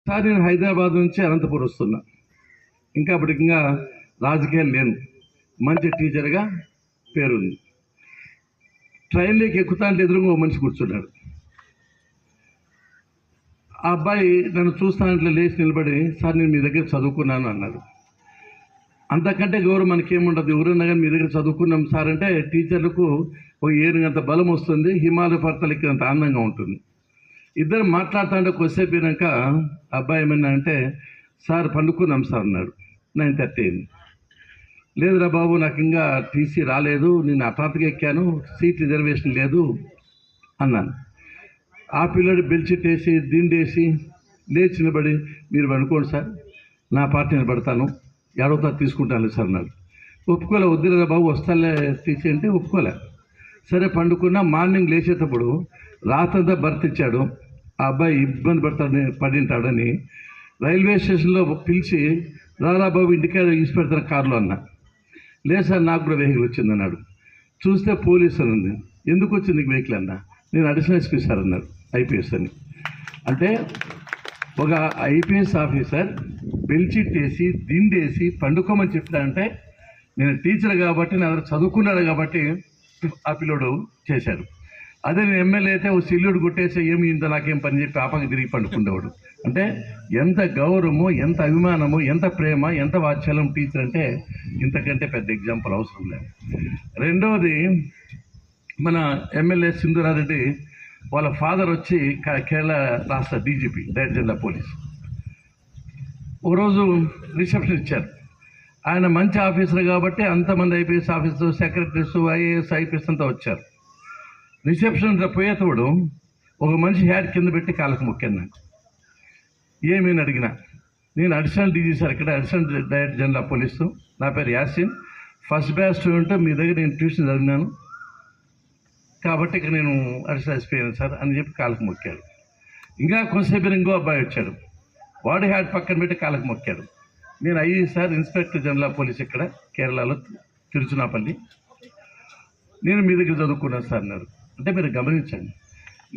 Sir నేను హైదరాబాద్ నుంచి అనంతపురం వస్తున్నా. ఇంకా అప్పటికి రాజకీయాలు లేను, మంచి టీచర్గా పేరుంది. ట్రైన్లోకి ఎక్కుతాంటే ఎదురుగా ఓ మనిషి కూర్చున్నాడు. ఆ అబ్బాయి నన్ను చూస్తానంటే లేచి నిలబడి, సార్ నేను మీ దగ్గర చదువుకున్నాను అన్నాడు. అంతకంటే గౌరవం మనకేముండదు. ఎవరన్నా కానీ మీ దగ్గర చదువుకున్నాం సార్ అంటే టీచర్లకు ఒక ఏనుగంత బలం వస్తుంది, హిమాలయ పర్వతాలకి అంత ఆనందంగా ఉంటుంది. ఇద్దరు మాట్లాడుతుంటే కొద్దిసేపు అయినాక అబ్బాయి ఏమన్నా అంటే, సార్ పండుకున్నాం సార్ అన్నాడు. 9:30 అయింది. లేదురా బాబు, నాకు ఇంకా టీసీ రాలేదు, నేను హఠాత్తుగా ఎక్కాను, సీట్ రిజర్వేషన్ లేదు అన్నాను. ఆ పిల్లడు బెల్చిట్ వేసి దిండేసి లేచి నిలబడి, మీరు పండుకోండి సార్, నా పార్టీ నిలబడతాను, ఎడవుతా తీసుకుంటాను సార్ అన్నాడు. ఒప్పుకోలే, వద్దులేదా బాబు వస్తాలే టీసీ అంటే ఒప్పుకోలే. సరే పండుకున్నా. మార్నింగ్ లేచేటప్పుడు రాత్రంతా బర్త్ ఇచ్చాడు. ఆ అబ్బాయి ఇబ్బంది పడింటాడని రైల్వే స్టేషన్లో పిలిచి, రారా బాబు ఇంటికి ఇసిపెడతాను కారులో అన్న. లేదు సార్, నాకు కూడా వెహికల్ వచ్చింది అన్నాడు. చూస్తే పోలీసు అని ఉంది. ఎందుకు వచ్చింది నీకు వెహికల్ అన్న? నేను అడిషనల్ ఎస్పీ సార్ అన్నాడు, ఐపీఎస్ అని. అంటే ఒక ఐపీఎస్ ఆఫీసర్ బెల్చిట్ వేసి దిండేసి పండుకోమని చెప్తాడంటే, నేను టీచర్ కాబట్టి నా దగ్గర చదువుకున్నాడు కాబట్టి ఆ పిల్లోడు చేశాడు. అదే నేను ఎమ్మెల్యే అయితే ఓ సిల్లుడు కొట్టేసి ఏమి ఇంత నాకేం పని చెప్పి ఆపకి తిరిగి పండుకుండేవాడు. అంటే ఎంత గౌరవము, ఎంత అభిమానము, ఎంత ప్రేమ, ఎంత వాత్సల్యం టీచర్ అంటే ఇంతకంటే పెద్ద ఎగ్జాంపుల్ అవసరం లేదు. రెండవది, మన ఎమ్మెల్యే సింధూరారెడ్డి వాళ్ళ ఫాదర్ వచ్చి కేరళ రాష్ట్ర డీజీపీ, డైరెక్టర్ జనరల్ పోలీస్. ఒకరోజు రిసెప్షన్ ఇచ్చారు. ఆయన మంచి ఆఫీసర్ కాబట్టి అంతమంది IPS officer, secretaries, IAS, IPS అంతా వచ్చారు. రిసెప్షన్ పోయేటప్పుడు ఒక మనిషి హ్యాడ్ కింద పెట్టి కాళ్ళకు మొక్కాను. నాకు ఏమేమి అడిగినా, నేను అడిషనల్ డీజీ సార్, ఇక్కడ అడిషనల్ డైరెక్టర్ జనరల్ పోలీసు, నా పేరు యాసిన్, ఫస్ట్ బ్యాచ్ స్టూడెంట్, మీ దగ్గర నేను ట్యూషన్ చదివినాను కాబట్టి ఇక్కడ నేను అడిషనల్ ఎస్పీ అయినా సార్ అని చెప్పి కాళ్ళకు మొక్కాడు. ఇంకా కొంతసేపు ఇంకో అబ్బాయి వచ్చాడు, వాడు హ్యాడ్ పక్కన పెట్టి కాళ్ళకు మొక్కాడు. నేను సార్ ఇన్స్పెక్టర్ జనరల్ పోలీస్ ఇక్కడ కేరళలో తిరుచునాపల్లి, నేను మీ దగ్గర చదువుకున్నాను సార్ అన్నారు. అంటే మీరు గమనించండి,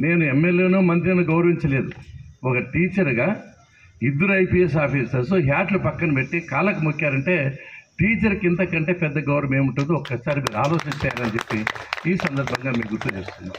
నేను ఎమ్మెల్యేనో మంత్రినో గౌరవించలేదు. ఒక టీచర్గా ఇద్దరు ఐపీఎస్ ఆఫీసర్స్ హ్యాట్లు పక్కన పెట్టి కాళ్ళకు మొక్కారంటే టీచర్కి ఇంతకంటే పెద్ద గౌరవం ఏముంటుందో ఒక్కసారి మీరు ఆలోచించారని చెప్పి ఈ సందర్భంగా మీకు గుర్తు చేస్తున్నాను.